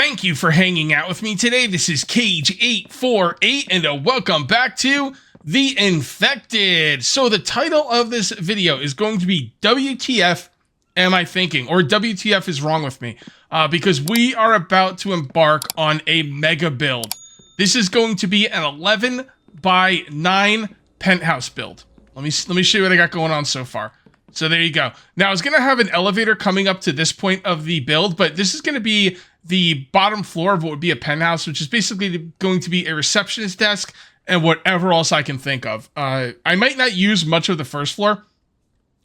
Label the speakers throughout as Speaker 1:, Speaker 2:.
Speaker 1: Thank you for hanging out with me today. This is Cage848 and welcome back to The Infected. So the title of this video is going to be WTF am I thinking? Or WTF is wrong with me? Because we are about to embark on a mega build. This is going to be an 11 by 9 penthouse build. Let me show you what I got going on so far. So there you go. Now I was going to have an elevator coming up to this point of the build, but this is going to be the bottom floor of what would be a penthouse, which is basically going to be a receptionist desk and whatever else I can think of. I might not use much of the first floor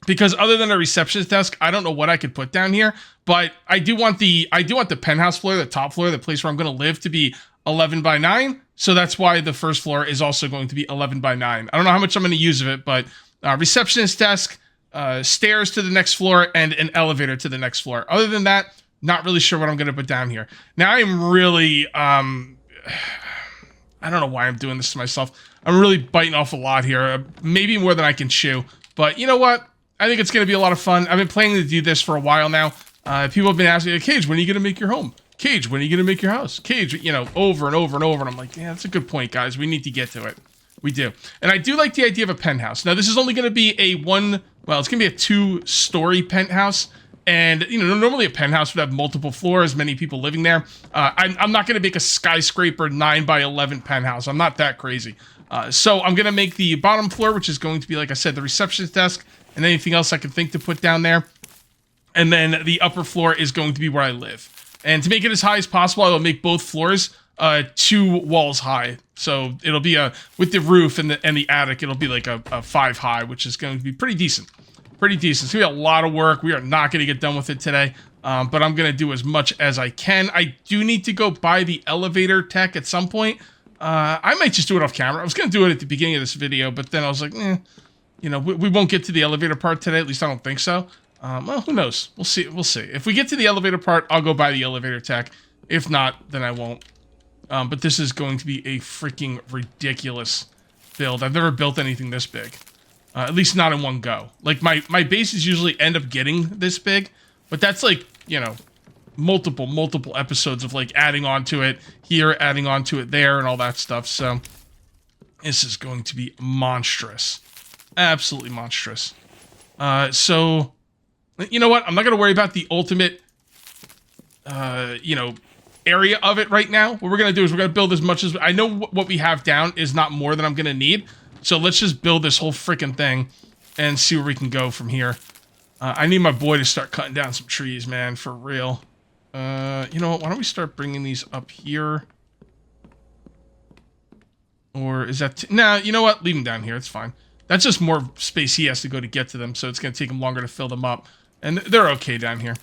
Speaker 1: because other than a receptionist desk, I don't know what I could put down here, but I do want the penthouse floor, the top floor, the place where I'm going to live, to be 11 by 9. So that's why the first floor is also going to be 11 by 9. I don't know how much I'm going to use of it, but receptionist desk, stairs to the next floor, and an elevator to the next floor. Other than that, not really sure what I'm going to put down here. Now, I'm really, I don't know why I'm doing this to myself. I'm really biting off a lot here, maybe more than I can chew. But you know what? I think it's going to be a lot of fun. I've been planning to do this for a while now. People have been asking me, Cage, when are you going to make your home? Cage, when are you going to make your house? Cage, you know, over and over and over. And I'm like, yeah, that's a good point, guys. We need to get to it. We do. And I do like the idea of a penthouse. Now, this is only going to be it's going to be a 2-story penthouse. And, you know, normally a penthouse would have multiple floors, many people living there. I'm not going to make a skyscraper 9 by 11 penthouse. I'm not that crazy. So I'm going to make the bottom floor, which is going to be, like I said, the receptionist desk and anything else I can think to put down there. And then the upper floor is going to be where I live. And to make it as high as possible, I will make both floors 2 walls high. So it'll be with the roof and the attic, it'll be like a 5 high, which is going to be pretty decent. Pretty decent. It's going to be a lot of work. We are not going to get done with it today, but I'm going to do as much as I can. I do need to go buy the elevator tech at some point. I might just do it off camera. I was going to do it at the beginning of this video, but then I was like, you know, we won't get to the elevator part today. At least I don't think so. Well, who knows? We'll see. We'll see. If we get to the elevator part, I'll go buy the elevator tech. If not, then I won't. But this is going to be a freaking ridiculous build. I've never built anything this big. At least not in one go. Like, my bases usually end up getting this big, but that's like, you know, multiple episodes of like adding on to it here, adding on to it there, and all that stuff. So this is going to be monstrous. Absolutely monstrous. So, you know what? I'm not going to worry about the ultimate, you know, area of it right now. What we're going to do is we're going to build as much as... I know what we have down is not more than I'm going to need. So let's just build this whole freaking thing and see where we can go from here. I need my boy to start cutting down some trees, man, for real. You know what? Why don't we start bringing these up here? Or is that... Nah, you know what? Leave them down here. It's fine. That's just more space he has to go to get to them, so it's going to take him longer to fill them up. And they're okay down here.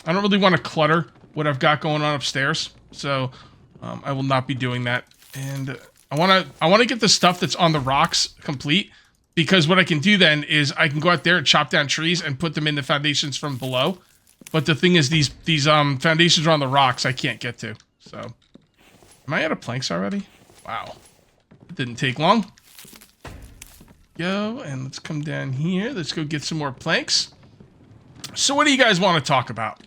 Speaker 1: I don't really want to clutter what I've got going on upstairs, so I will not be doing that. And I want to get the stuff that's on the rocks complete, because what I can do then is I can go out there and chop down trees and put them in the foundations from below. But the thing is, these foundations are on the rocks I can't get to. So, am I out of planks already? Wow, it didn't take long. Go, and let's come down here. Let's go get some more planks. So what do you guys want to talk about?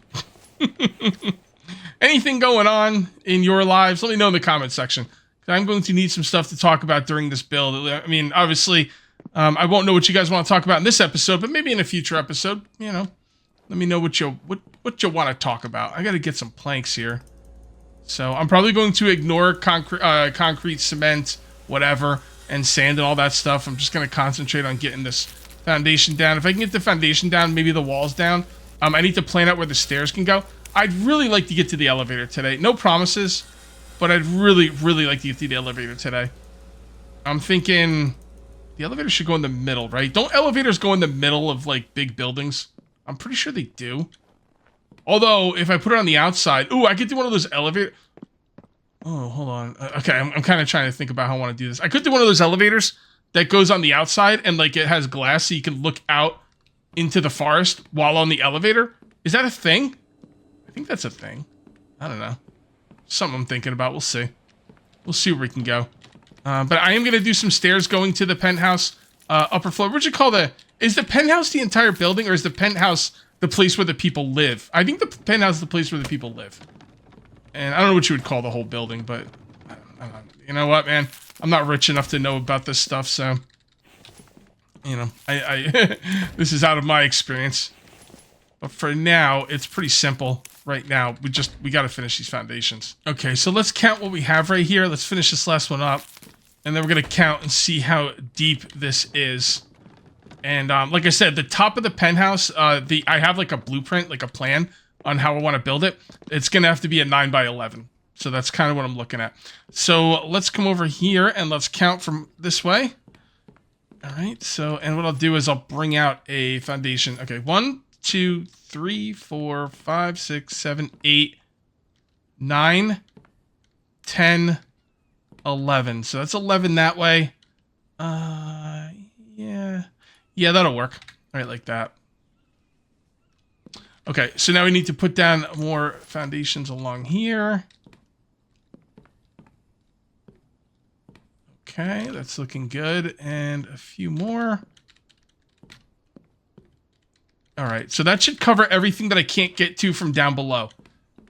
Speaker 1: Anything going on in your lives? Let me know in the comment section. I'm going to need some stuff to talk about during this build. I mean, obviously, I won't know what you guys want to talk about in this episode, but maybe in a future episode, you know, let me know what you want to talk about. I got to get some planks here. So I'm probably going to ignore concrete, cement, whatever, and sand and all that stuff. I'm just going to concentrate on getting this foundation down. If I can get the foundation down, maybe the walls down. I need to plan out where the stairs can go. I'd really like to get to the elevator today. No promises, but I'd really like to get to the elevator today. I'm thinking the elevator should go in the middle, right? Don't elevators go in the middle of, like, big buildings? I'm pretty sure they do. Although, if I put it on the outside... Ooh, I could do one of those elevators... Oh, hold on. Okay, I'm kind of trying to think about how I want to do this. I could do one of those elevators that goes on the outside and, like, it has glass so you can look out into the forest while on the elevator. Is that a thing? I think that's a thing. I don't know. Something I'm thinking about. We'll see. We'll see where we can go. But I am going to do some stairs going to the penthouse upper floor. What'd you call the... Is the penthouse the entire building, or is the penthouse the place where the people live? I think the penthouse is the place where the people live. And I don't know what you would call the whole building, but I don't know. You know what, man? I'm not rich enough to know about this stuff, so you know, I this is out of my experience. But for now, it's pretty simple. Right now, we got to finish these foundations. Okay, so let's count what we have right here. Let's finish this last one up, and then we're gonna count and see how deep this is. And like I said, the top of the penthouse, I have like a blueprint, like a plan on how I want to build it. It's gonna have to be a 9 by 11. So that's kind of what I'm looking at. So let's come over here and let's count from this way. All right. So, and what I'll do is I'll bring out a foundation. Okay, 1, 2, 3, 4, 5, 6, 7, 8, 9, 10, 11. So that's 11 that way. Yeah, that'll work. Right, like that. Okay, so now we need to put down more foundations along here. Okay, that's looking good. And a few more. All right, so that should cover everything that I can't get to from down below.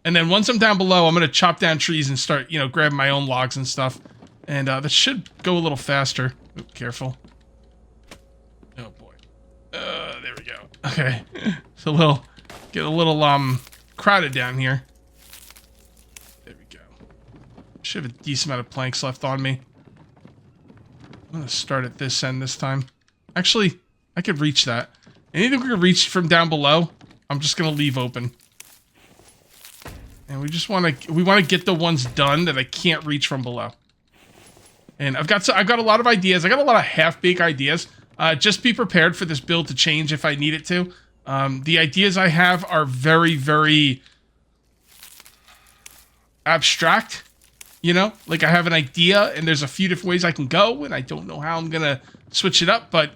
Speaker 1: And then once I'm down below, I'm going to chop down trees and start, you know, grabbing my own logs and stuff. And that should go a little faster. Ooh, careful. Oh, boy. There we go. Okay. It's get a little, crowded down here. There we go. Should have a decent amount of planks left on me. I'm going to start at this end this time. Actually, I could reach that. Anything we can reach from down below, I'm just going to leave open. And we just want to get the ones done that I can't reach from below. And I've got a lot of ideas. I got a lot of half-baked ideas. Just be prepared for this build to change if I need it to. The ideas I have are very, very abstract. You know, like I have an idea and there's a few different ways I can go and I don't know how I'm going to switch it up. But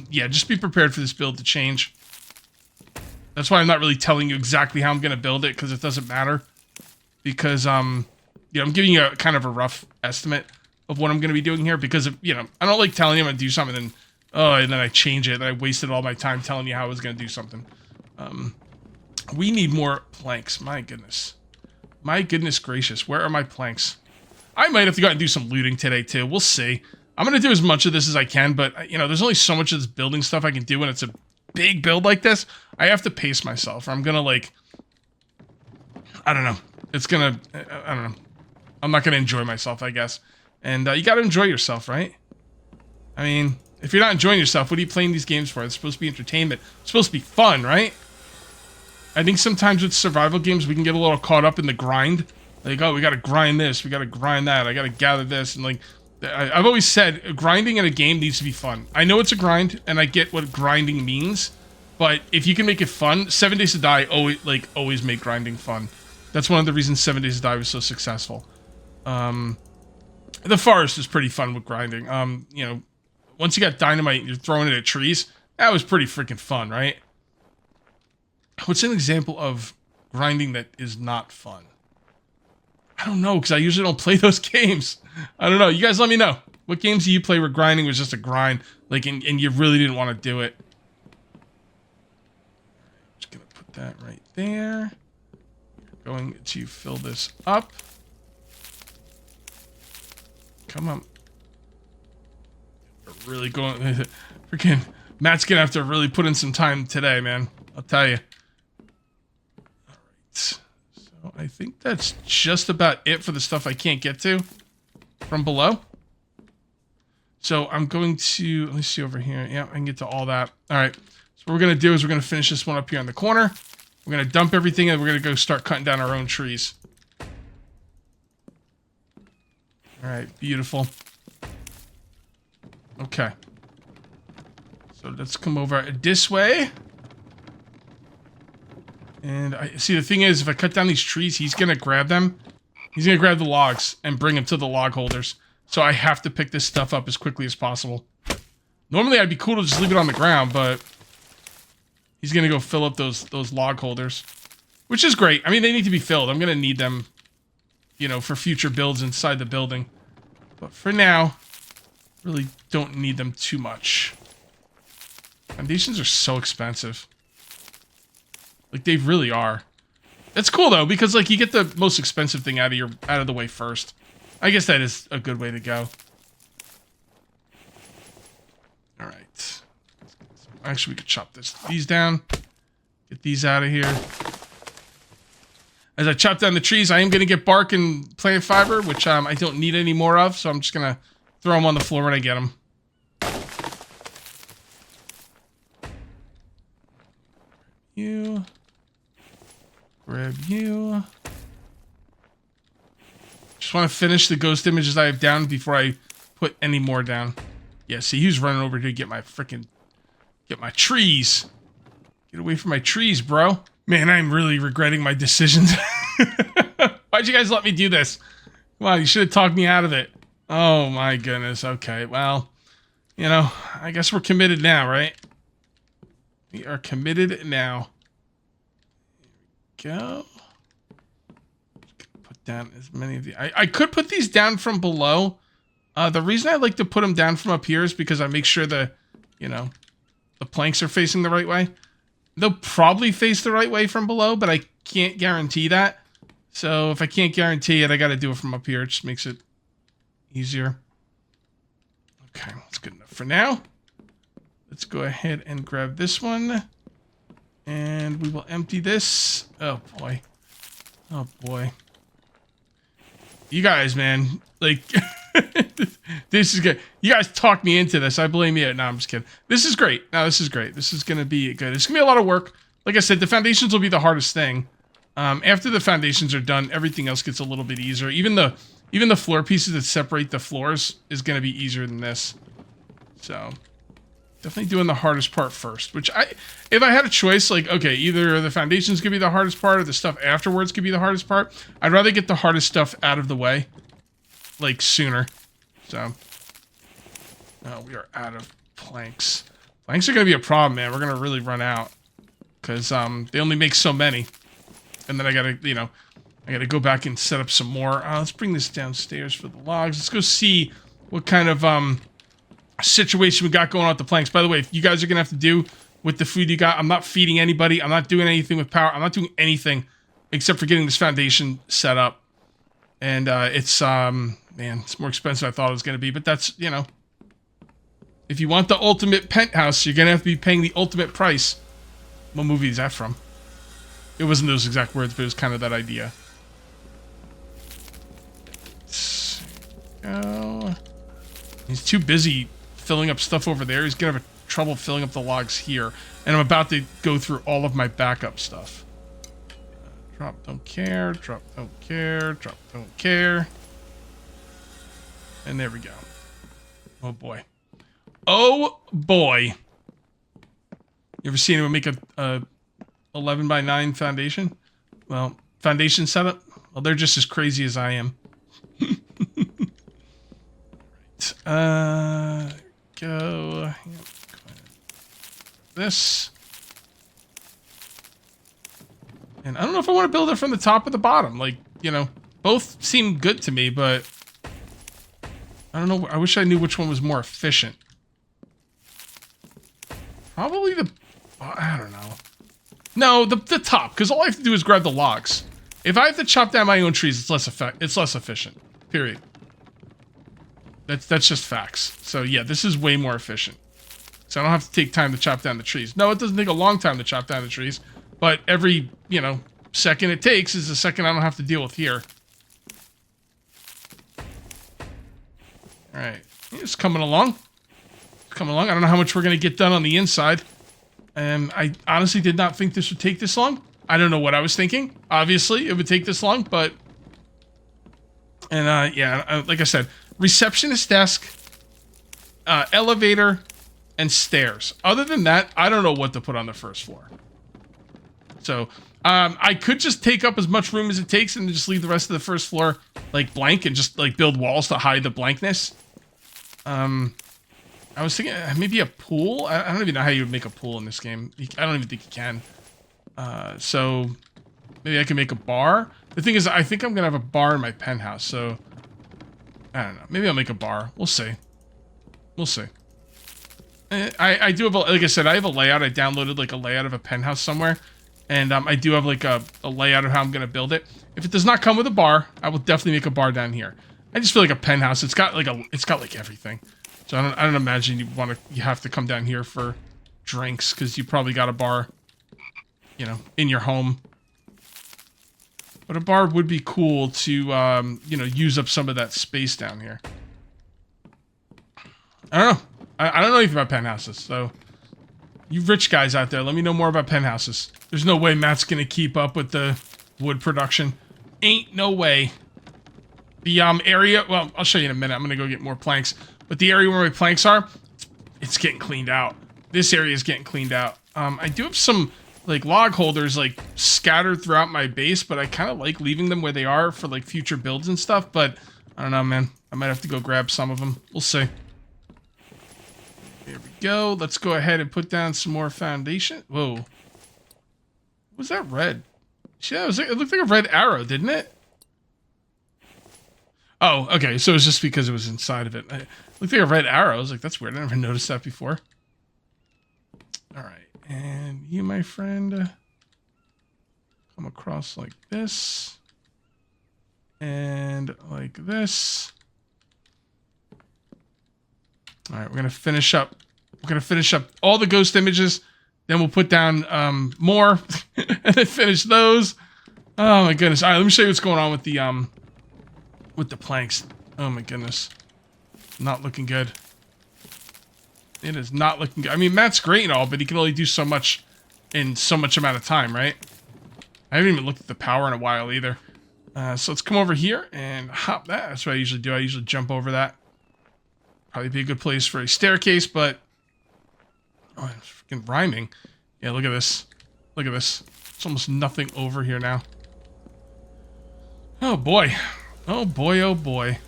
Speaker 1: yeah, just be prepared for this build to change. That's why I'm not really telling you exactly how I'm going to build it because it doesn't matter. Because, you know, I'm giving you a kind of a rough estimate of what I'm going to be doing here because, you know, I don't like telling you I'm going to do something and then I change it and I wasted all my time telling you how I was going to do something. We need more planks. My goodness. My goodness gracious. Where are my planks? I might have to go out and do some looting today, too. We'll see. I'm going to do as much of this as I can, but, you know, there's only so much of this building stuff I can do when it's a big build like this. I have to pace myself, or I'm going to, like... I don't know. It's going to... I don't know. I'm not going to enjoy myself, I guess. And you got to enjoy yourself, right? I mean, if you're not enjoying yourself, what are you playing these games for? It's supposed to be entertainment. It's supposed to be fun, right? I think sometimes with survival games, we can get a little caught up in the grind. Like, oh, we gotta grind this, we gotta grind that, I gotta gather this, and like, I've always said, grinding in a game needs to be fun. I know it's a grind, and I get what grinding means, but if you can make it fun, 7 Days to Die always made grinding fun. That's one of the reasons 7 Days to Die was so successful. The Forest is pretty fun with grinding. You know, once you got dynamite and you're throwing it at trees, that was pretty freaking fun, right? What's an example of grinding that is not fun? I don't know, because I usually don't play those games. I don't know. You guys let me know. What games do you play where grinding was just a grind, like, and you really didn't want to do it? Just going to put that right there. We're going to fill this up. Come on. We're really going... Freaking... Matt's going to have to really put in some time today, man. I'll tell you. All right. I think that's just about it for the stuff I can't get to from below. So I'm going to, let me see over here. Yeah, I can get to all that. All right. So what we're going to do is we're going to finish this one up here in the corner. We're going to dump everything and we're going to go start cutting down our own trees. All right. Beautiful. Okay. So let's come over this way. And I see the thing is, if I cut down these trees, he's going to grab them. He's going to grab the logs and bring them to the log holders. So I have to pick this stuff up as quickly as possible. Normally, I'd be cool to just leave it on the ground, but he's going to go fill up those log holders, which is great. I mean, they need to be filled. I'm going to need them, you know, for future builds inside the building. But for now, really don't need them too much. Foundations are so expensive. Like, they really are. It's cool though, because like you get the most expensive thing out of the way first. I guess that is a good way to go. All right. Actually, we could chop these down. Get these out of here. As I chop down the trees, I am going to get bark and plant fiber, which I don't need any more of, so I'm just going to throw them on the floor when I get them. You. Grab you. Just want to finish the ghost images I have down before I put any more down. Yeah, see, he's running over to get my trees. Get away from my trees, bro. Man, I'm really regretting my decisions. Why'd you guys let me do this? Wow, you should have talked me out of it. Oh my goodness. Okay, well, you know, I guess we're committed now, right? We are committed now. There we go. Put down as many of the... I could put these down from below. The reason I like to put them down from up here is because I make sure the, you know, the planks are facing the right way. They'll probably face the right way from below, but I can't guarantee that. So if I can't guarantee it, I got to do it from up here. It just makes it easier. Okay, that's good enough for now. Let's go ahead and grab this one. And we will empty this. Oh, boy. Oh, boy. You guys, man. Like, this is good. You guys talked me into this. I blame you. No, I'm just kidding. This is great. No, this is great. This is going to be good. It's going to be a lot of work. Like I said, the foundations will be the hardest thing. After the foundations are done, everything else gets a little bit easier. Even the floor pieces that separate the floors is going to be easier than this. So, definitely doing the hardest part first. Which, if I had a choice, like, okay, either the foundations could be the hardest part or the stuff afterwards could be the hardest part, I'd rather get the hardest stuff out of the way, like, sooner. So, oh, we are out of planks. Planks are going to be a problem, man. We're going to really run out. Because they only make so many. And then I got to, you know, I got to go back and set up some more. Let's bring this downstairs for the logs. Let's go see what kind of situation we got going on with the planks. By the way, if you guys are going to have to do with the food you got, I'm not feeding anybody. I'm not doing anything with power. I'm not doing anything except for getting this foundation set up. And it's, man, it's more expensive than I thought it was going to be. But that's, you know, if you want the ultimate penthouse, you're going to have to be paying the ultimate price. What movie is that from? It wasn't those exact words, but it was kind of that idea. Go. He's too busy filling up stuff over there. He's going to have trouble filling up the logs here. And I'm about to go through all of my backup stuff. Drop, don't care. Drop, don't care. Drop, don't care. And there we go. Oh, boy. Oh, boy. You ever seen anyone make a 11 by 9 foundation? Well, foundation setup? Well, they're just as crazy as I am. Right. Go. This. And I don't know if I want to build it from the top or the bottom. Like, you know, both seem good to me, but I don't know. I wish I knew which one was more efficient. Probably the... I don't know. No, the top, because all I have to do is grab the logs. If I have to chop down my own trees, it's less efficient. Period. That's just facts. So yeah, this is way more efficient. So I don't have to take time to chop down the trees. No, it doesn't take a long time to chop down the trees, but every, you know, second it takes is a second I don't have to deal with here. All right, it's coming along. It's coming along. I don't know how much we're gonna get done on the inside. I honestly did not think this would take this long. I don't know what I was thinking. Obviously, it would take this long, but... And, yeah, like I said, receptionist desk, elevator, and stairs. Other than that, I don't know what to put on the first floor. So, I could just take up as much room as it takes and just leave the rest of the first floor, like, blank and just, like, build walls to hide the blankness. I was thinking maybe a pool. I don't even know how you would make a pool in this game. I don't even think you can. So maybe I can make a bar. The thing is, I think I'm going to have a bar in my penthouse. So I don't know. Maybe I'll make a bar. We'll see. We'll see. I do have, like I said, I have a layout. I downloaded like a layout of a penthouse somewhere. And I do have like a layout of how I'm going to build it. If it does not come with a bar, I will definitely make a bar down here. I just feel like a penthouse. It's got like everything. So I don't imagine you have to come down here for drinks, because you probably got a bar, you know, in your home. But a bar would be cool to, you know, use up some of that space down here. I don't know. I don't know anything about penthouses, so you rich guys out there, let me know more about penthouses. There's no way Matt's gonna keep up with the wood production. Ain't no way. The area, well, I'll show you in a minute. I'm gonna go get more planks. But the area where my planks are, it's getting cleaned out. This area is getting cleaned out. I do have some like log holders like scattered throughout my base, but I kind of like leaving them where they are for like future builds and stuff. But I don't know, man. I might have to go grab some of them. We'll see. There we go. Let's go ahead and put down some more foundation. Whoa. What was that red? Yeah, it looked like a red arrow, didn't it? Oh, okay. So it's just because it was inside of it. It looked like a red arrow. I was like, that's weird. I never noticed that before. All right. And you, my friend, come across like this. And like this. All right, we're going to finish up. We're going to finish up all the ghost images. Then we'll put down more. And then finish those. Oh, my goodness. All right, let me show you what's going on with the planks. Oh, my goodness. Not looking good. It is not looking good. I mean, Matt's great and all, but he can only do so much in so much amount of time, right? I haven't even looked at the power in a while either. So let's come over here and hop that. That's what I usually do. I usually jump over that. Probably be a good place for a staircase, but... Oh, it's freaking rhyming. Yeah, look at this. Look at this. It's almost nothing over here now. Oh, boy. Oh, boy, oh, boy.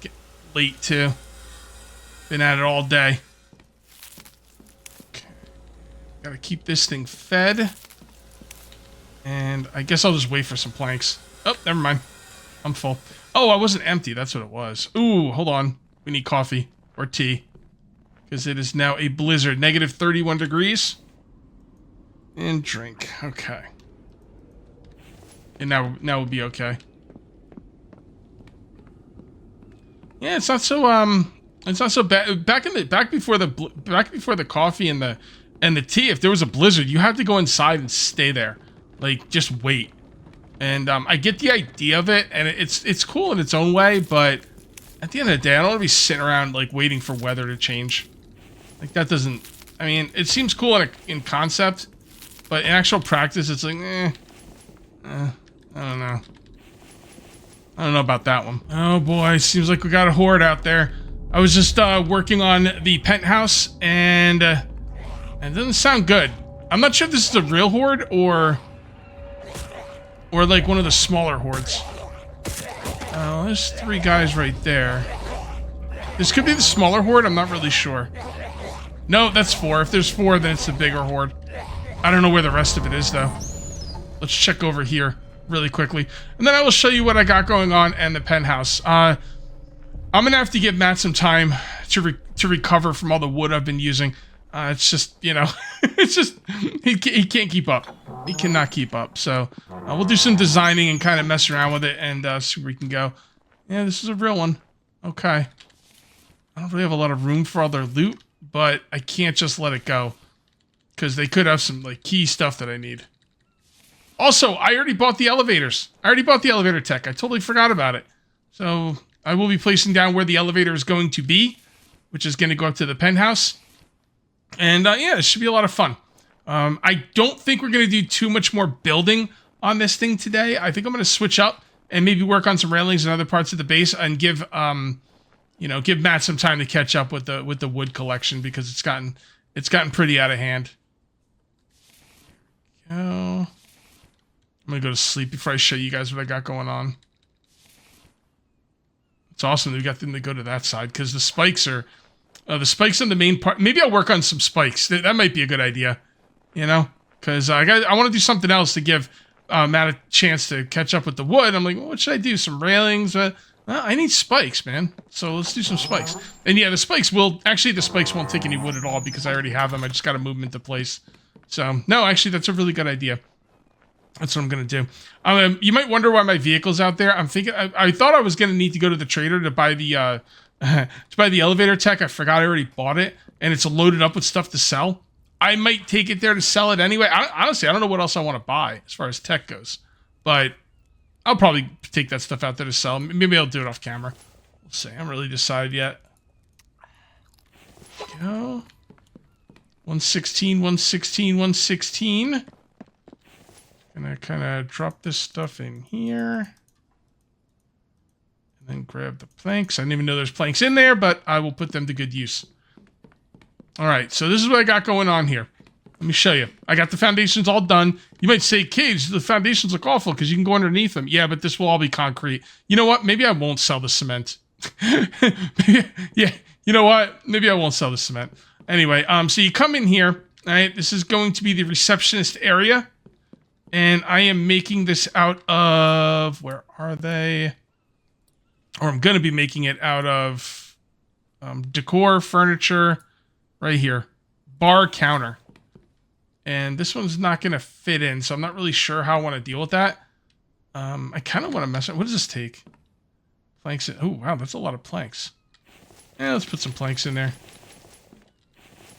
Speaker 1: Get late, too. Been at it all day. Okay. Gotta keep this thing fed. And I guess I'll just wait for some planks. Oh, never mind. I'm full. Oh, I wasn't empty. That's what it was. Ooh, hold on. We need coffee or tea, because it is now a blizzard, negative 31 degrees. And drink. Okay. And now we'll be okay. Yeah, it's not so bad. Back before the coffee and the tea, if there was a blizzard, you had to go inside and stay there, like just wait. And I get the idea of it, and it's cool in its own way, but at the end of the day, I don't want to be sitting around like waiting for weather to change. Like that doesn't. I mean, it seems cool in concept, but in actual practice, it's like, I don't know. I don't know about that one. Oh boy, seems like we got a horde out there. I was just working on the penthouse, and it doesn't sound good. I'm not sure if this is a real horde or like one of the smaller hordes. There's 3 guys right there. This could be the smaller horde. I'm not really sure. No, that's 4. If there's 4, then it's the bigger horde. I don't know where the rest of it is, though. Let's check over here really quickly. And then I will show you what I got going on and the penthouse. I'm going to have to give Matt some time to recover from all the wood I've been using. It's just, you know, it's just, he can't keep up. He cannot keep up. So we'll do some designing and kind of mess around with it and see where we can go. Yeah, this is a real one. Okay. I don't really have a lot of room for all their loot, but I can't just let it go, because they could have some like key stuff that I need. Also, I already bought the elevators. I already bought the elevator tech. I totally forgot about it. So I will be placing down where the elevator is going to be, which is going to go up to the penthouse. And yeah, it should be a lot of fun. I don't think we're going to do too much more building on this thing today. I think I'm going to switch up and maybe work on some railings and other parts of the base, and give give Matt some time to catch up with the wood collection, because it's gotten pretty out of hand. I'm gonna go to sleep before I show you guys what I got going on. It's awesome that we got them to go to that side, because the spikes are the spikes on the main part. Maybe I'll work on some spikes. That might be a good idea, you know, because I want to do something else to give Matt a chance to catch up with the wood. I'm like, well, what should I do? Some railings? I need spikes, man. So let's do some spikes. And yeah, the spikes won't take any wood at all, because I already have them. I just got to move them into place. So no, actually, that's a really good idea. That's what I'm going to do. You might wonder why my vehicle's out there. I'm thinking, I thought I was going to need to go to the trader to buy the, to buy the elevator tech. I forgot I already bought it, and it's loaded up with stuff to sell. I might take it there to sell it anyway. Honestly, I don't know what else I want to buy as far as tech goes, but I'll probably take that stuff out there to sell. Maybe I'll do it off camera. We'll see. I haven't really decided yet. Go. 116, 116, 116. Gonna kind of drop this stuff in here. And then grab the planks. I didn't even know there's planks in there, but I will put them to good use. All right, so this is what I got going on here. Let me show you. I got the foundations all done. You might say, Cage, the foundations look awful because you can go underneath them. Yeah, but this will all be concrete. You know what? Maybe I won't sell the cement. Yeah, you know what? Maybe I won't sell the cement. Anyway, so you come in here. All right, this is going to be the receptionist area. And I am making this out of... Where are they? Or I'm going to be making it out of decor, furniture... Right here. Bar counter. And this one's not going to fit in, so I'm not really sure how I want to deal with that. I kind of want to mess up. What does this take? Planks. Oh, wow, that's a lot of planks. Yeah, let's put some planks in there.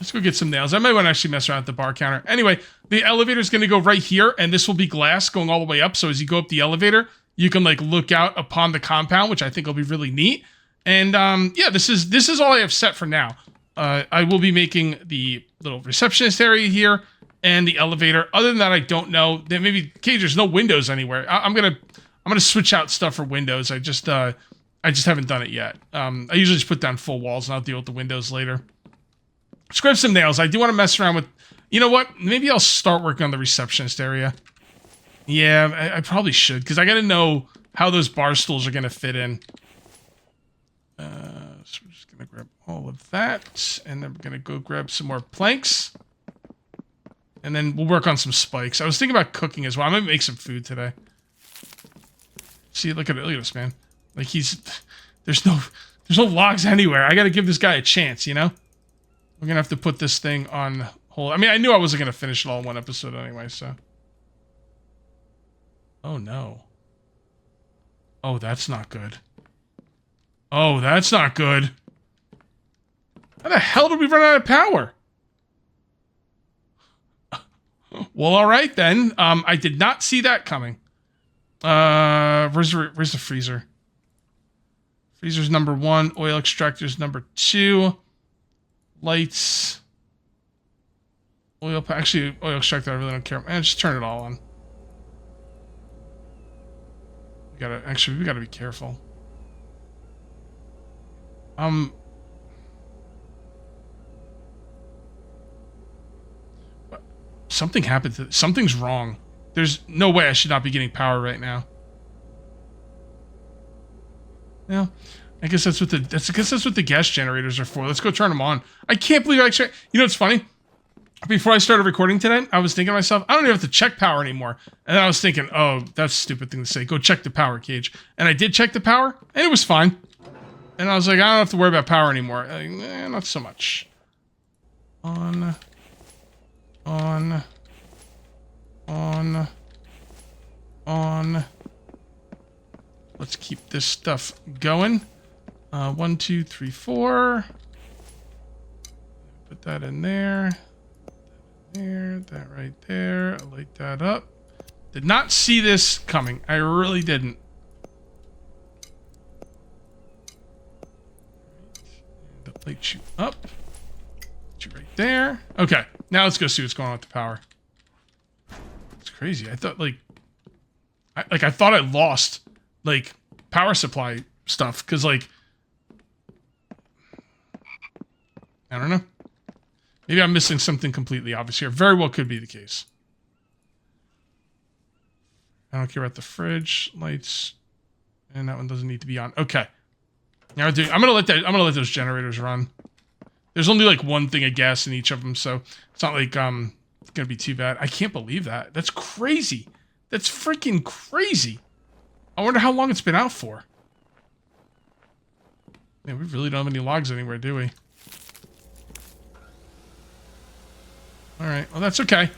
Speaker 1: Let's go get some nails. I might want to actually mess around with the bar counter. Anyway, the elevator is going to go right here, and this will be glass going all the way up. So as you go up the elevator, you can like look out upon the compound, which I think will be really neat. And yeah, this is all I have set for now. I will be making the little receptionist area here and the elevator. Other than that, I don't know. Then maybe Cage, there's no windows anywhere. I'm gonna switch out stuff for windows. I just haven't done it yet. I usually just put down full walls and I'll deal with the windows later. Let's grab some nails. I do want to mess around with. You know what? Maybe I'll start working on the receptionist area. Yeah, I probably should because I got to know how those bar stools are gonna fit in. So we're just gonna grab all of that, and then we're gonna go grab some more planks, and then we'll work on some spikes. I was thinking about cooking as well. I'm gonna make some food today. See, look at this, man. Like there's no logs anywhere. I gotta give this guy a chance, you know. We're gonna have to put this thing on hold. I mean, I knew I wasn't gonna finish it all in one episode anyway, so. Oh no. Oh, that's not good. Oh, that's not good. How the hell did we run out of power? Well, all right then. I did not see that coming. Where's the freezer? Freezer's number 1. Oil extractor's number 2. Lights. Actually, oil extractor, I really don't care. Man, just turn it all on. We gotta be careful. Something happened something's wrong. There's no way I should not be getting power right now. Yeah, I guess that's what the gas generators are for. Let's go turn them on. I can't believe I actually. You know what's funny? Before I started recording today, I was thinking to myself, I don't even have to check power anymore. And then I was thinking, oh, that's a stupid thing to say. Go check the power, Cage. And I did check the power, and it was fine. And I was like, I don't have to worry about power anymore. Like, not so much. On. Let's keep this stuff going. 1, 2, 3, 4. Put that in there. That right there. I'll light that up. Did not see this coming. I really didn't. Light you up. Put you right there. Okay. Now let's go see what's going on with the power. It's crazy. I thought I thought I lost like power supply stuff because like I don't know. Maybe I'm missing something completely obvious here. Very well could be the case. I don't care about the fridge lights, and that one doesn't need to be on. Okay. Now, dude, I'm gonna let those generators run. There's only like one thing of gas in each of them, so it's not like it's gonna be too bad. I can't believe that. That's crazy. That's freaking crazy. I wonder how long it's been out for. Man, we really don't have any logs anywhere, do we? All right. Well, that's okay.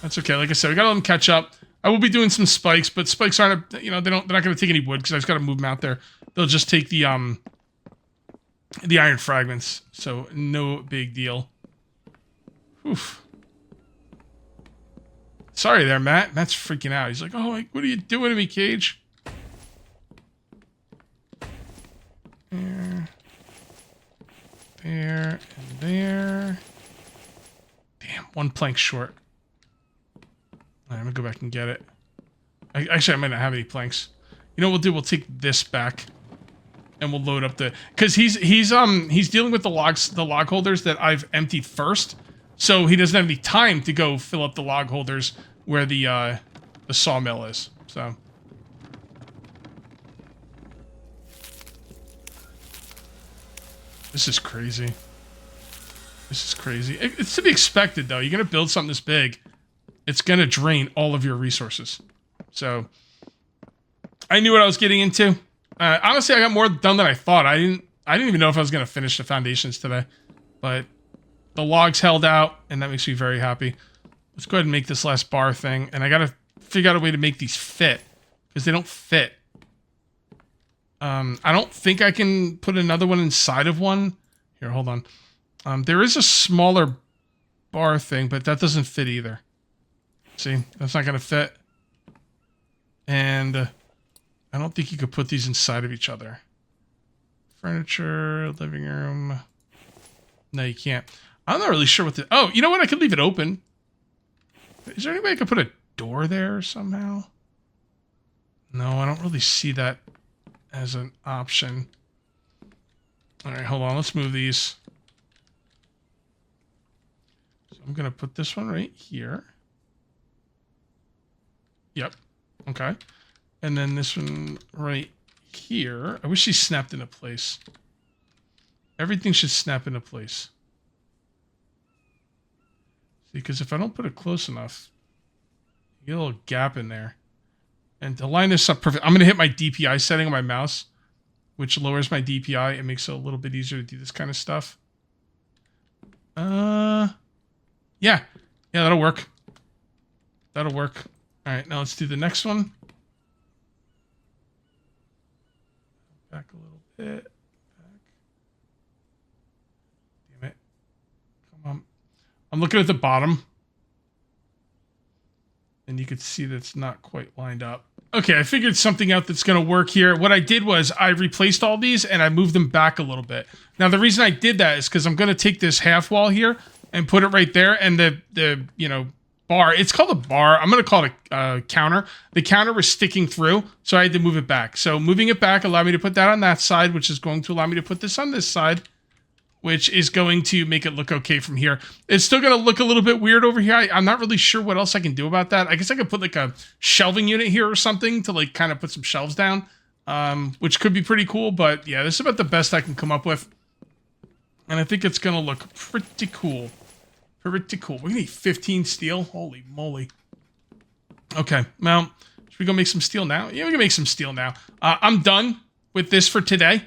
Speaker 1: That's okay. Like I said, we gotta let them catch up. I will be doing some spikes, but spikes aren't, they're not going to take any wood because I just got to move them out there. They'll just take the iron fragments, so no big deal. Oof. Sorry there, Matt. Matt's freaking out. He's like, oh, what are you doing to me, Cage? There, and there. Damn, one plank short. All right, I'm gonna go back and get it. Actually, I might not have any planks. You know what we'll do? We'll take this back, and we'll load up the, because he's dealing with the log holders that I've emptied first, so he doesn't have any time to go fill up the log holders where the sawmill is. So. This is crazy. This is crazy. It's to be expected, though. You're going to build something this big. It's going to drain all of your resources. So, I knew what I was getting into. Honestly, I got more done than I thought. I didn't even know if I was going to finish the foundations today. But the logs held out, and that makes me very happy. Let's go ahead and make this last bar thing. And I got to figure out a way to make these fit. Because they don't fit. I don't think I can put another one inside of one. Here, hold on. There is a smaller bar thing, but that doesn't fit either. See, that's not going to fit. And I don't think you could put these inside of each other. Furniture, living room. No, you can't. I'm not really sure what the... Oh, you know what? I could leave it open. Is there any way I could put a door there somehow? No, I don't really see that as an option. All right, hold on. Let's move these. So I'm going to put this one right here. Yep. Okay. And then this one right here. I wish these snapped into place. Everything should snap into place. See, because if I don't put it close enough, you get a little gap in there. And to line this up perfect, I'm going to hit my DPI setting on my mouse, which lowers my DPI and makes it a little bit easier to do this kind of stuff. Yeah, that'll work. That'll work. All right, now let's do the next one. Back a little bit. Back. Damn it. Come on. I'm looking at the bottom. And you could see that it's not quite lined up. Okay, I figured something out that's going to work here. What I did was I replaced all these and I moved them back a little bit. Now, the reason I did that is because I'm going to take this half wall here and put it right there. And the bar, it's called a bar. I'm going to call it a counter. The counter was sticking through, so I had to move it back. So moving it back allowed me to put that on that side, which is going to allow me to put this on this side, which is going to make it look okay from here. It's still going to look a little bit weird over here. I'm not really sure what else I can do about that. I guess I could put like a shelving unit here or something to like kind of put some shelves down, which could be pretty cool. But yeah, this is about the best I can come up with. And I think it's going to look pretty cool. Pretty cool. We're going to need 15 steel. Holy moly. Okay, well, should we go make some steel now? Yeah, we can make some steel now. I'm done with this for today.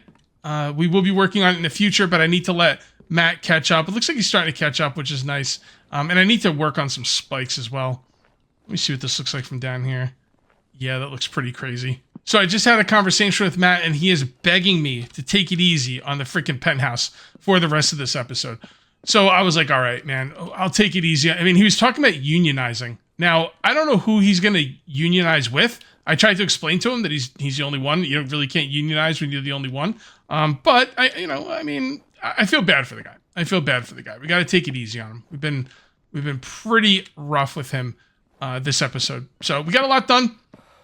Speaker 1: We will be working on it in the future, but I need to let Matt catch up. It looks like he's starting to catch up, which is nice. And I need to work on some spikes as well. Let me see what this looks like from down here. Yeah, that looks pretty crazy. So I just had a conversation with Matt, and he is begging me to take it easy on the freaking penthouse for the rest of this episode. So I was like, all right, man, I'll take it easy. I mean, he was talking about unionizing. Now, I don't know who he's going to unionize with. I tried to explain to him that he's the only one. You really can't unionize when you're the only one. But I feel bad for the guy. We got to take it easy on him. We've been pretty rough with him this episode. So we got a lot done.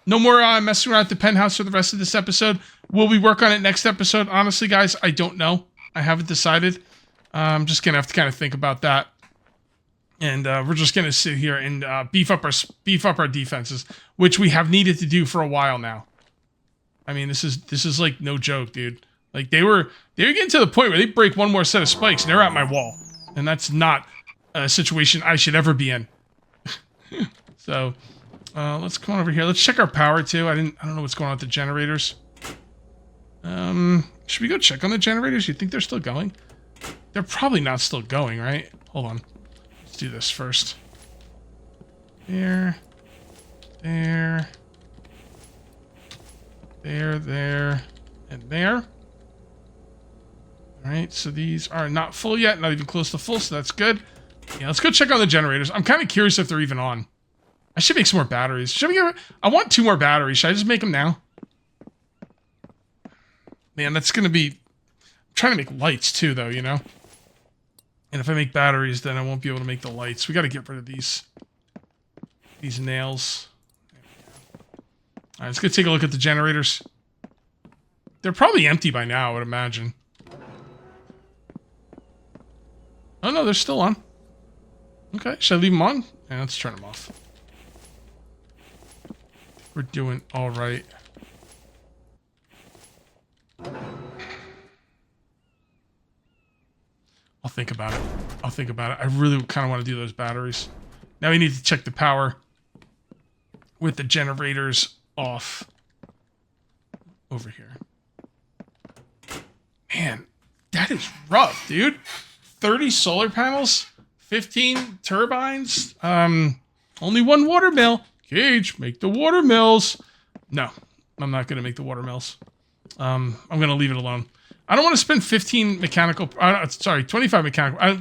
Speaker 1: No more messing around at the penthouse for the rest of this episode. Will we work on it next episode? Honestly, guys, I don't know. I haven't decided. I'm just gonna have to kind of think about that. And we're just gonna sit here and beef up our defenses, which we have needed to do for a while now. I mean, this is like no joke, dude. Like they were getting to the point where they break one more set of spikes and they're at my wall, and that's not a situation I should ever be in. So let's come on over here. Let's check our power too. I don't know what's going on with the generators. Should we go check on the generators? You think they're still going? They're probably not still going, right? Hold on. Let's do this first. There. There. There, and there. All right, so these are not full yet, not even close to full, so that's good. Yeah, let's go check on the generators. I'm kind of curious if they're even on. I should make some more batteries. I want 2 more batteries. Should I just make them now? Man, that's going to be... I'm trying to make lights too, though, you know? And if I make batteries, then I won't be able to make the lights. We got to get rid of these nails. All right, let's go take a look at the generators. They're probably empty by now, I would imagine. Oh, no, they're still on. Okay, should I leave them on? Yeah, let's turn them off. We're doing all right. I'll think about it. I'll think about it. I really kind of want to do those batteries. Now we need to check the power with the generators off over here. Man, that is rough, dude. 30 solar panels, 15 turbines, only 1 watermill. Cage, make the watermills. No, I'm not going to make the watermills. I'm going to leave it alone. I don't want to spend 15 mechanical, 25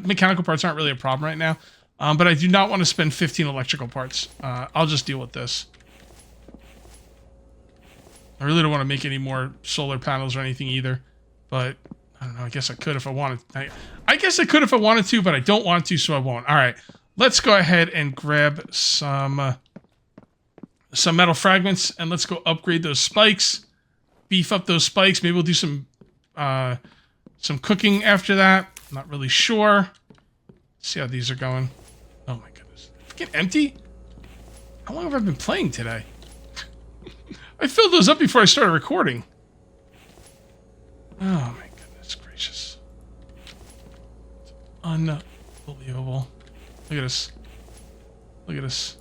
Speaker 1: mechanical parts aren't really a problem right now. But I do not want to spend 15 electrical parts. I'll just deal with this. I really don't want to make any more solar panels or anything either. But, I don't know, I guess I could if I wanted. I guess I could if I wanted to, but I don't want to, so I won't. All right, let's go ahead and grab some metal fragments, and let's go upgrade those spikes. Beef up those spikes. Maybe we'll do some cooking after that. I'm not really sure. See how these are going. Oh my goodness. Get empty? How long have I been playing today? I filled those up before I started recording. Oh my goodness gracious. It's unbelievable. Look at this. Look at this.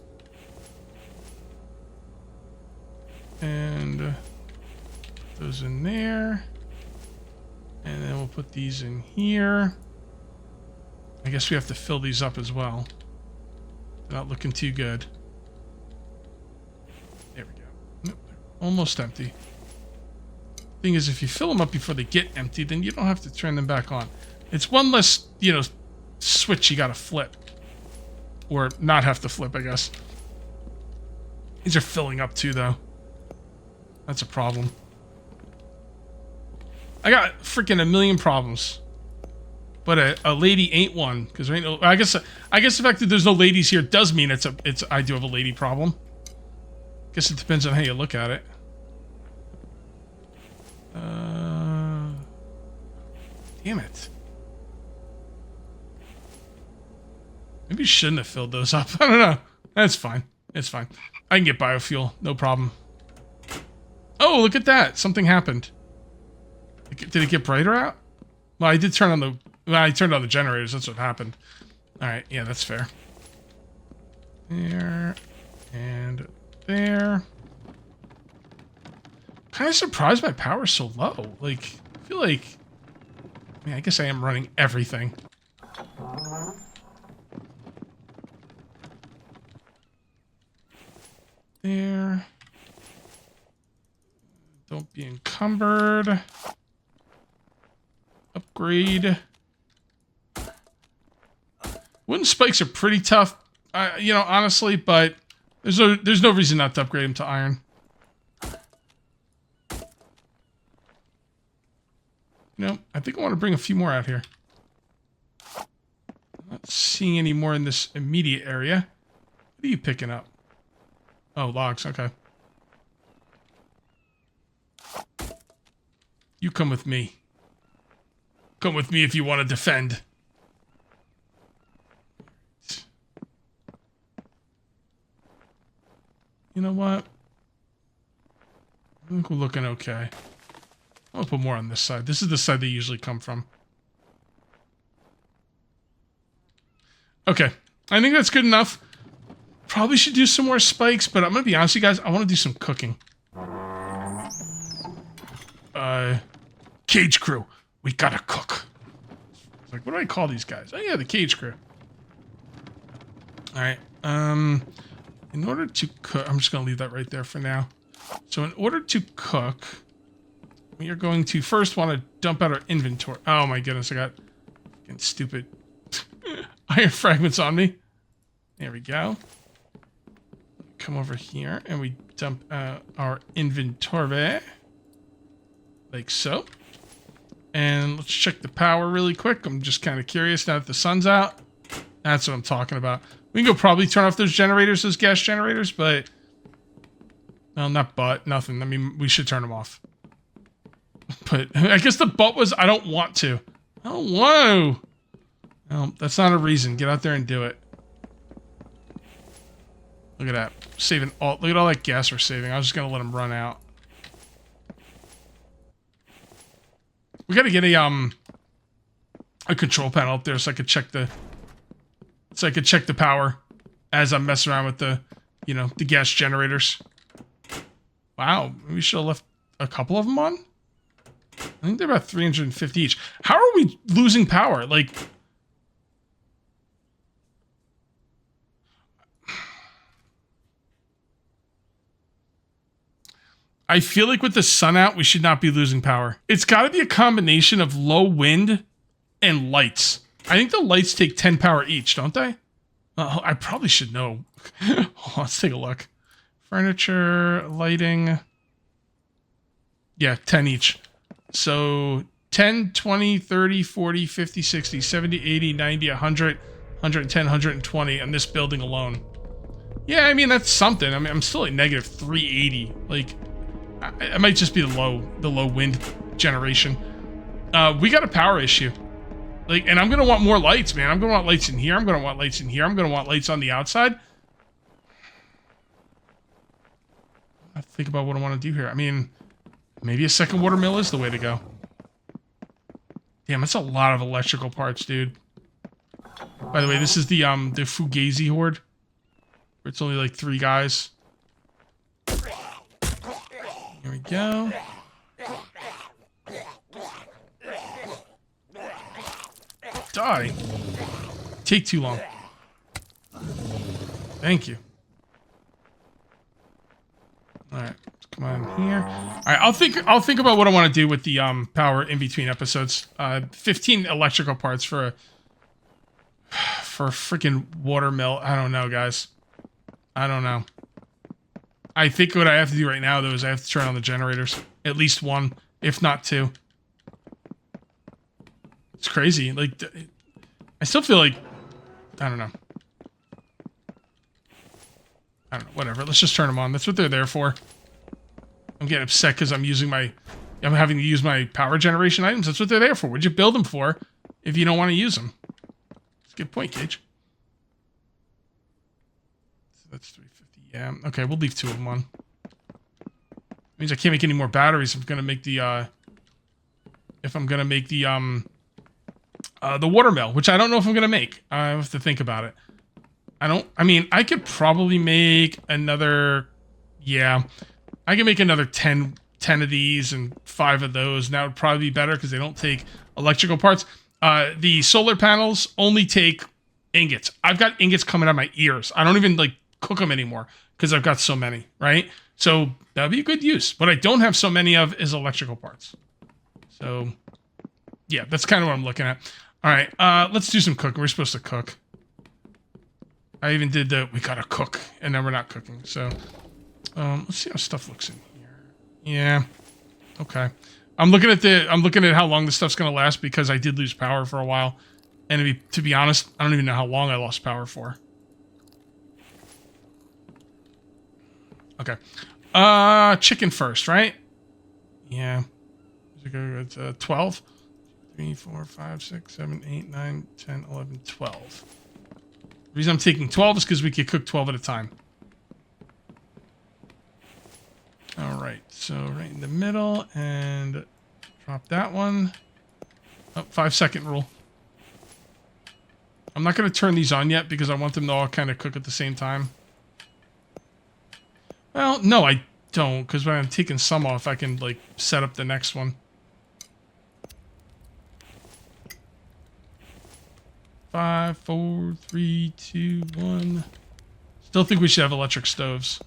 Speaker 1: And put those in there. And then we'll put these in here. I guess we have to fill these up as well. They're not looking too good. There we go. Nope, they're almost empty. Thing is, if you fill them up before they get empty, then you don't have to turn them back on. It's one less, you know, switch you gotta flip. Or not have to flip, I guess. These are filling up too, though. That's a problem. I got freaking a million problems. But a lady ain't one, because there ain't no, I guess the fact that there's no ladies here does mean I do have a lady problem. Guess it depends on how you look at it. Damn it. Maybe you shouldn't have filled those up. I don't know. That's fine. It's fine. I can get biofuel. No problem. Oh, look at that. Something happened. Did it get brighter out? Well, I did turn on the... Well, I turned on the generators. That's what happened. Alright, yeah, that's fair. There. And there. Kind of surprised my power's so low. Like, I feel like... I mean, I guess I am running everything. There. Don't be encumbered. Upgrade. Wooden spikes are pretty tough, you know, honestly, but there's no reason not to upgrade them to iron. No, I think I want to bring a few more out here. I'm not seeing any more in this immediate area. What are you picking up? Oh, logs, okay. You come with me. Come with me if you want to defend. You know what? I think we're looking okay. I'll put more on this side. This is the side they usually come from. Okay. I think that's good enough. Probably should do some more spikes, but I'm going to be honest with you guys. I want to do some cooking. Cage crew. We gotta cook. It's like, what do I call these guys? Oh, yeah, the cage crew. Alright. You in order to cook, I'm just going to leave that right there for now. So in order to cook, we are going to first want to dump out our inventory. Oh my goodness, I got fucking stupid iron fragments on me. There we go. Come over here and we dump our inventory. Like so. And let's check the power really quick. I'm just kind of curious now that the sun's out. That's what I'm talking about. We can go probably turn off those generators, those gas generators, but... Well, nothing. I mean, we should turn them off. But I guess the but was, I don't want to. Oh, whoa! Well, that's not a reason. Get out there and do it. Look at that. Saving all, look at all that gas we're saving. I was just going to let them run out. We got to get a control panel up there so I could check the power as I'm messing around with the, you know, the gas generators. Wow, we should have left a couple of them on. I think they're about 350 each. How are we losing power? Like, I feel like with the sun out, we should not be losing power. It's got to be a combination of low wind and lights. I think the lights take 10 power each, don't they? I probably should know. Hold on, let's take a look. Furniture, lighting. Yeah, 10 each. So 10, 20, 30, 40, 50, 60, 70, 80, 90, 100, 110, 120 on this building alone. Yeah, I mean, that's something. I mean, I'm still at negative 380. Like, it might just be the low wind generation. We got a power issue. Like, and I'm going to want more lights, man. I'm going to want lights in here. I'm going to want lights in here. I'm going to want lights on the outside. I think about what I want to do here. I mean, maybe a second watermill is the way to go. Damn, that's a lot of electrical parts, dude. By the way, this is the Fugazi Horde. Where it's only like 3 guys. Here we go. Die. Take too long. Thank you. Alright, come on here. Alright, I'll think about what I want to do with the power in between episodes. 15 electrical parts for a freaking watermill. I don't know, guys. I don't know. I think what I have to do right now, though, is I have to turn on the generators. At least one, if not 2. It's crazy. Like, I still feel like... I don't know. I don't know. Whatever. Let's just turn them on. That's what they're there for. I'm getting upset because I'm having to use my power generation items. That's what they're there for. What'd you build them for if you don't want to use them? That's a good point, Gage. So that's 350. Yeah. Okay, we'll leave 2 of them on. Means I can't make any more batteries if I'm gonna make the the watermill, which I don't know if I'm gonna make. I have to think about it. I mean, I could probably make another, yeah, I can make another 10 of these and 5 of those, and that would probably be better because they don't take electrical parts. The solar panels only take ingots. I've got ingots coming out of my ears. I don't even, like, cook them anymore because I've got so many, right? So that would be a good use. What I don't have so many of is electrical parts. So, yeah, that's kind of what I'm looking at. All right, let's do some cooking. We're supposed to cook. I even did we gotta cook, and then we're not cooking. So, let's see how stuff looks in here. Yeah, okay. I'm looking at how long this stuff's gonna last because I did lose power for a while, and to be honest, I don't even know how long I lost power for. Okay, chicken first, right? Yeah. 12. 3, 4, 5, 6, 7, 8, 9, 10, 11, 12. The reason I'm taking 12 is because we could cook 12 at a time. Alright, so right in the middle, and drop that one. Oh, 5-second rule. I'm not going to turn these on yet because I want them to all kind of cook at the same time. Well, no, I don't, because when I'm taking some off, I can, like, set up the next one. 5, 4, 3, 2, 1. Still think we should have electric stoves.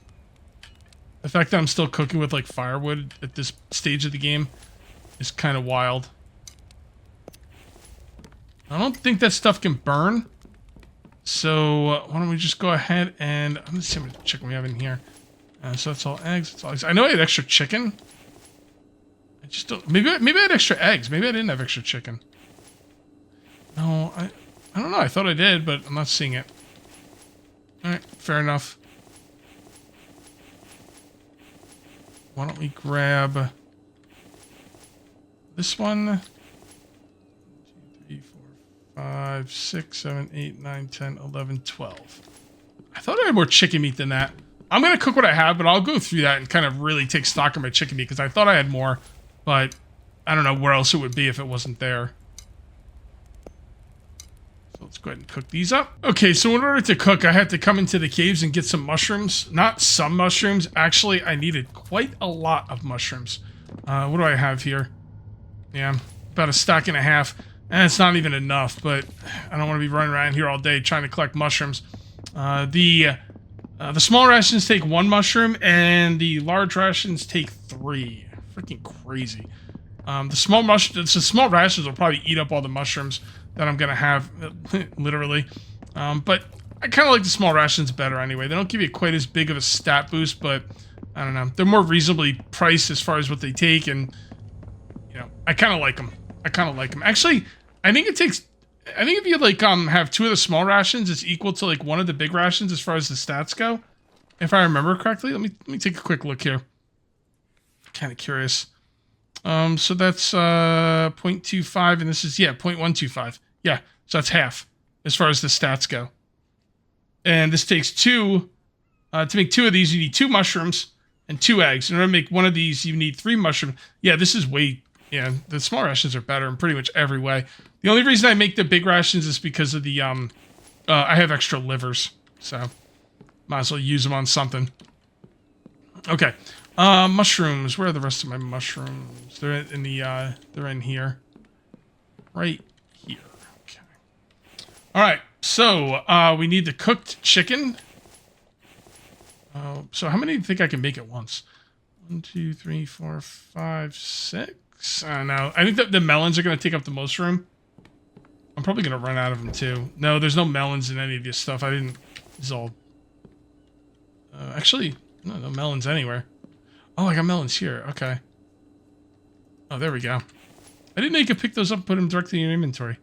Speaker 1: The fact that I'm still cooking with like firewood at this stage of the game is kind of wild. I don't think that stuff can burn. So why don't we just go ahead and I'm gonna see how much chicken we have in here. So that's all eggs. That's all eggs. I know I had extra chicken. I just don't. Maybe I had extra eggs. Maybe I didn't have extra chicken. No, I don't know. I thought I did, but I'm not seeing it. All right, fair enough. Why don't we grab this one? 1, 2, 3, 4, 5, 6, 7, 8, 9, 10, 11, 12. I thought I had more chicken meat than that. I'm going to cook what I have, but I'll go through that and kind of really take stock of my chicken meat because I thought I had more, but I don't know where else it would be if it wasn't there. So let's go ahead and cook these up. Okay, so in order to cook, I had to come into the caves and get some mushrooms. Not some mushrooms. Actually, I needed quite a lot of mushrooms. What do I have here? Yeah, about a stack and a half. And it's not even enough, but I don't want to be running around here all day trying to collect mushrooms. The small rations take 1 mushroom, and the large rations take 3. Freaking crazy. The small rations will probably eat up all the mushrooms that I'm gonna have, literally. But I kind of like the small rations better anyway. They don't give you quite as big of a stat boost, but I don't know. They're more reasonably priced as far as what they take, and you know, I kind of like them. Actually, I think if you like have 2 of the small rations, it's equal to like 1 of the big rations as far as the stats go. If I remember correctly, let me take a quick look here. Kind of curious. So that's 0.25, and this is 0.125. Yeah, so that's half as far as the stats go. And this takes 2. To make 2 of these, you need 2 mushrooms and 2 eggs. In order to make 1 of these, you need 3 mushrooms. Yeah, this is way. Yeah, the small rations are better in pretty much every way. The only reason I make the big rations is because of the, I have extra livers, so might as well use them on something. Okay, mushrooms. Where are the rest of my mushrooms? They're in the, they're in here. Right here. Okay. All right, so, we need the cooked chicken. So how many do you think I can make at once? 1, 2, 3, 4, 5, 6. No, I think that the melons are going to take up the most room. I'm probably going to run out of them too. No, there's no melons in any of this stuff. I didn't. It's all. Actually, no melons anywhere. Oh, I got melons here. Okay. Oh, there we go. I didn't know you could pick those up and put them directly in your inventory.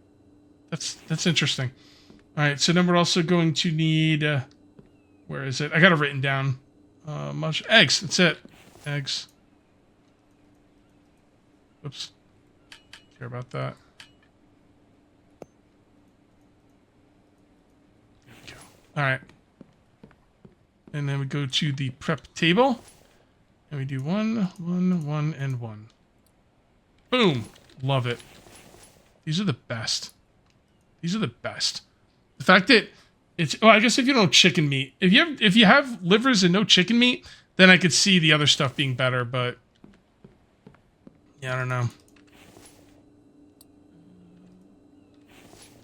Speaker 1: That's interesting. All right, so then we're also going to need. Where is it? I got it written down. Eggs. That's it. Eggs. Oops. Care about that. There we go. Alright. And then we go to the prep table. And we do 1, 1, 1, and 1. Boom. Love it. These are the best. These are the best. The fact that it's... Well, I guess if you don't have chicken meat. If you have livers and no chicken meat, then I could see the other stuff being better, but... Yeah, I don't know.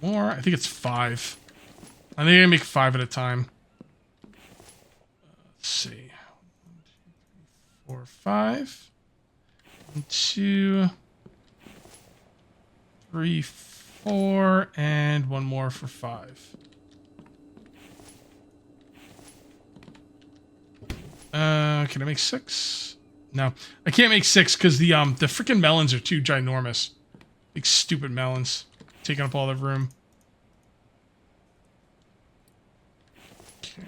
Speaker 1: More? I think it's 5. I think I'm gonna make 5 at a time. Let's see. 1, 2, 3, 4, 5. 1, 2, 3, 4, and 1 more for 5. Can I make 6? No, I can't make 6 because the freaking melons are too ginormous. Big stupid melons, taking up all the room. Okay. I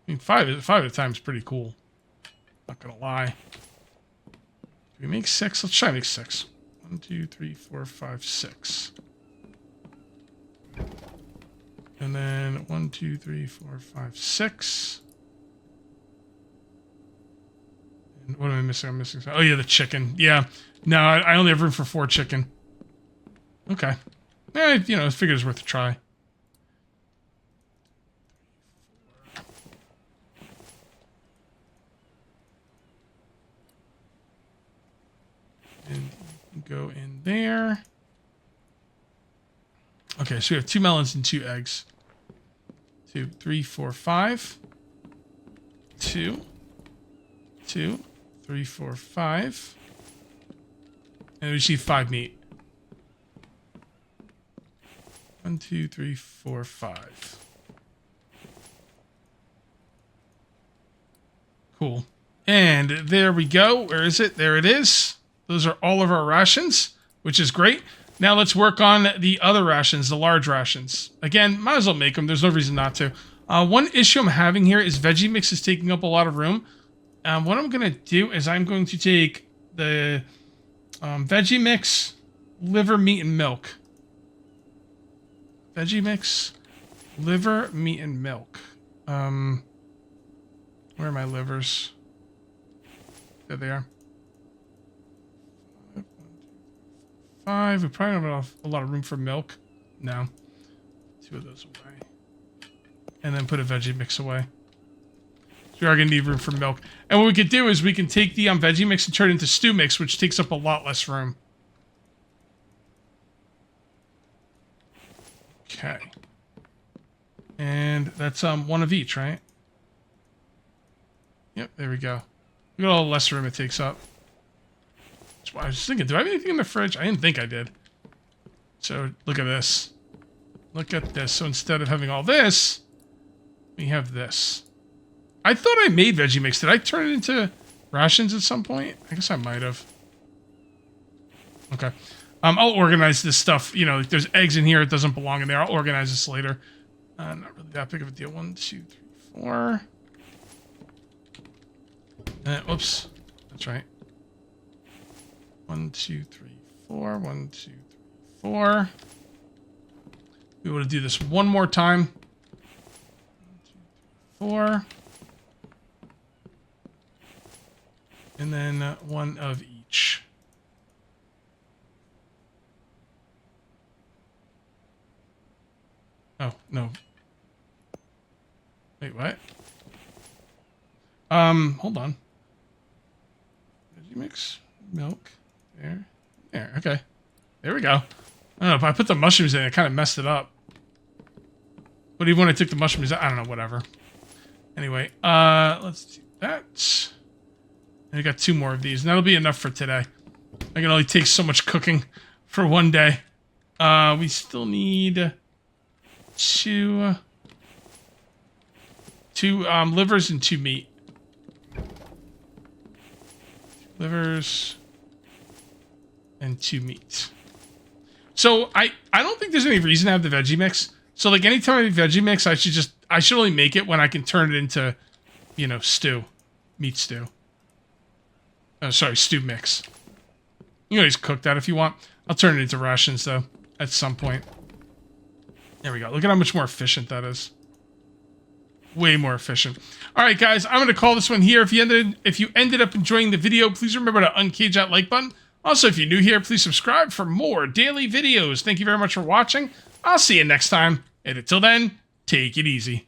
Speaker 1: mean, 5 at a time is pretty cool. Not gonna lie. Do we make 6? Let's try to make 6. 1, 2, 3, 4, 5, 6. And then 1, 2, 3, 4, 5, 6. What am I missing? I'm missing something. Oh, yeah, the chicken. Yeah. No, I only have room for 4 chicken. Okay. You know, I figured it's worth a try. And you can go in there. Okay, so we have 2 melons and 2 eggs. 2, 3, 4, 5. 2, 2, 3, 4, 5. And we see 5 meat. 1, 2, 3, 4, 5. Cool. And there we go. Where is it? There it is. Those are all of our rations, which is great. Now let's work on the other rations, the large rations. Again, might as well make them. There's no reason not to. One issue I'm having here is veggie mix is taking up a lot of room. What I'm going to do is I'm going to take the veggie mix, liver, meat, and milk. Veggie mix, liver, meat, and milk. Where are my livers? There they are. 5. We probably don't have a lot of room for milk. No. 2 of those away. And then put a veggie mix away. So we are going to need room for milk. And what we could do is we can take the veggie mix and turn it into stew mix, which takes up a lot less room. Okay. And that's one of each, right? Yep, there we go. Look at all the less room it takes up. That's why I was thinking, do I have anything in the fridge? I didn't think I did. So look at this. Look at this. So instead of having all this, we have this. I thought I made veggie mix. Did I turn it into rations at some point? I guess I might have. Okay. I'll organize this stuff. You know, if there's eggs in here, it doesn't belong in there. I'll organize this later. Not really that big of a deal. 1, 2, 3, 4. Whoops. That's right. 1, 2, 3, 4. 1, 2, 3, 4. We want to do this one more time. 1, 2, 3, 4. And then 1 of each. Oh, no. Wait, what? Hold on. Veggie mix, milk, there, okay. There we go. I don't know, if I put the mushrooms in, it kind of messed it up. But even when I took the mushrooms out, I don't know, whatever. Anyway, let's do that. And we got 2 more of these, and that'll be enough for today. I can only take so much cooking for one day. We still need 2 livers and 2 meat. Livers and 2 meat. So I don't think there's any reason to have the veggie mix. So like anytime I make veggie mix, I should only make it when I can turn it into, you know, stew, meat stew. Oh, sorry, stew mix. You can always cook that if you want. I'll turn it into rations though at some point. There we go. Look at how much more efficient that is. Way more efficient. All right, guys, I'm going to call this one here. If you ended up enjoying the video, please remember to uncage that like button. Also, if you're new here, please subscribe for more daily videos. Thank you very much for watching. I'll see you next time. And until then, take it easy.